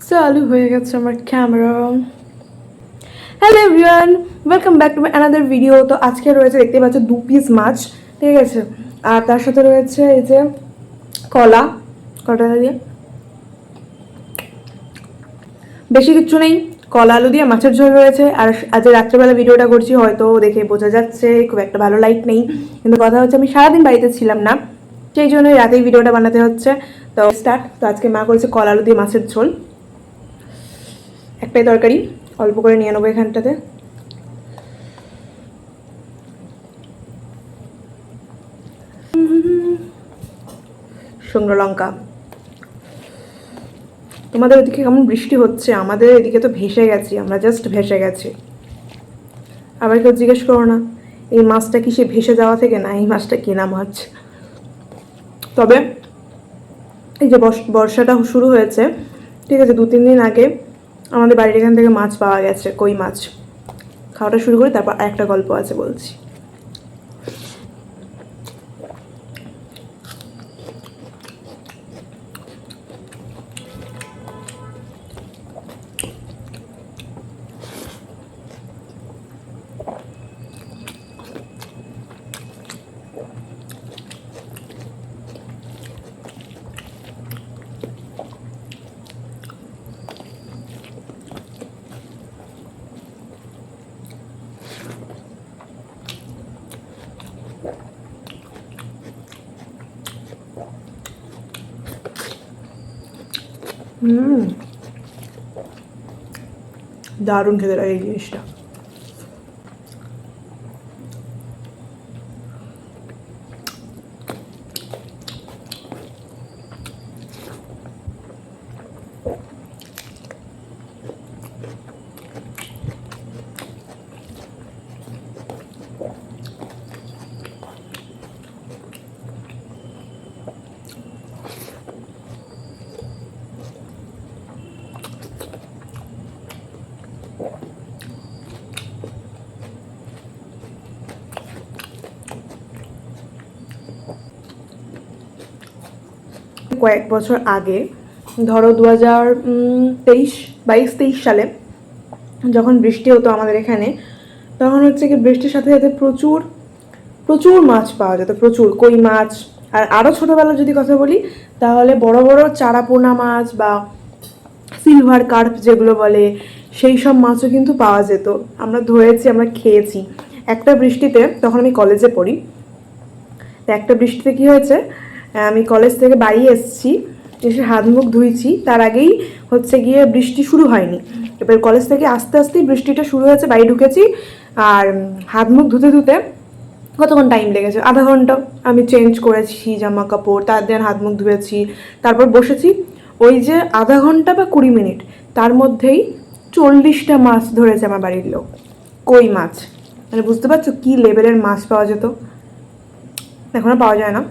চালু হয়ে গেছে আমার camera. Hello everyone, welcome back to my another video. তো আজকে রয়েছে, দেখতে পাচ্ছ, 2 পিস মাছ, ঠিক আছে। আর তার সাথে রয়েছে এই যে কলা, কটা দিয়ে বেশি কিচ্ছু নেই, কলা আলু দিয়ে মাছের ঝোল রয়েছে। আর আজ রাত্রেবেলা ভিডিওটা করছি, হয়তো দেখে বোঝা যাচ্ছে খুব একটা ভালো লাইট নেই, কিন্তু কথা হচ্ছে আমি সারাদিন বাড়িতে ছিলাম না, সেই জন্যই রাতেই ভিডিওটা বানাতে হচ্ছে। তো স্টার্ট। তো আজকে মা করেছে কলা আলু দিয়ে মাছের ঝোল, একটাই তরকারি, অল্প করে নিয়ে নেবো এখানটাতে। শুকনো লঙ্কা। তোমাদের ওদিকে কেমন বৃষ্টি হচ্ছে? আমাদের এদিকে তো ভেসে গেছি, আমরা জাস্ট ভেসে গেছি। আবার কেউ জিজ্ঞেস করো না এই মাছটা কি সে ভেসে যাওয়া থেকে, না, এই মাছটা কেনা মাছ। তবে এই যে বর্ষাটা শুরু হয়েছে, ঠিক আছে, 2-3 দিন আগে আমাদের বাড়ির এখান থেকে মাছ পাওয়া গেছে, কই মাছ। খাওয়াটা শুরু করি, তারপর একটা গল্প আছে বলছি। দারুণ খেতে লাগে এই জিনিসটা। কয়েক বছর আগে, ধরো 2023 সালে যখন বৃষ্টি হতো আমাদের এখানে, তখন হচ্ছে কি বৃষ্টির সাথে সাথে প্রচুর প্রচুর মাছ পাওয়া যেত, প্রচুর কই মাছ। আর আরও ছোটোবেলার যদি কথা বলি, তাহলে বড় বড় চারাপোনা মাছ বা সিলভার কার্প যেগুলো বলে, সেই সব মাছও কিন্তু পাওয়া যেত। আমরা ধরেছি, আমরা খেয়েছি। একটা বৃষ্টিতে, তখন আমি কলেজে পড়ি, তো একটা বৃষ্টিতে কী হয়েছে, আমি কলেজ থেকে বাড়ি এসেছি, এসে হাত মুখ ধুইছি, তার আগেই হচ্ছে গিয়ে বৃষ্টি শুরু হয়নি। এবার কলেজ থেকে আস্তে আস্তেই বৃষ্টিটা শুরু হয়েছে, বাড়ি ঢুকেছি, আর হাত মুখ ধুতে ধুতে কতক্ষণ টাইম লেগেছে, আধা ঘন্টা। আমি চেঞ্জ করেছি জামা কাপড়, তার দিয়ে হাত মুখ ধুয়েছি, তারপর বসেছি। ওই যে আধা ঘন্টা বা 20 মিনিট, তার মধ্যেই 40টা মাছ ধরেছে আমার বাড়ির লোক, কই মাছ। মানে বুঝতে পারছো কী লেভেলের মাছ পাওয়া যেত, এখন আর পাওয়া যায় না।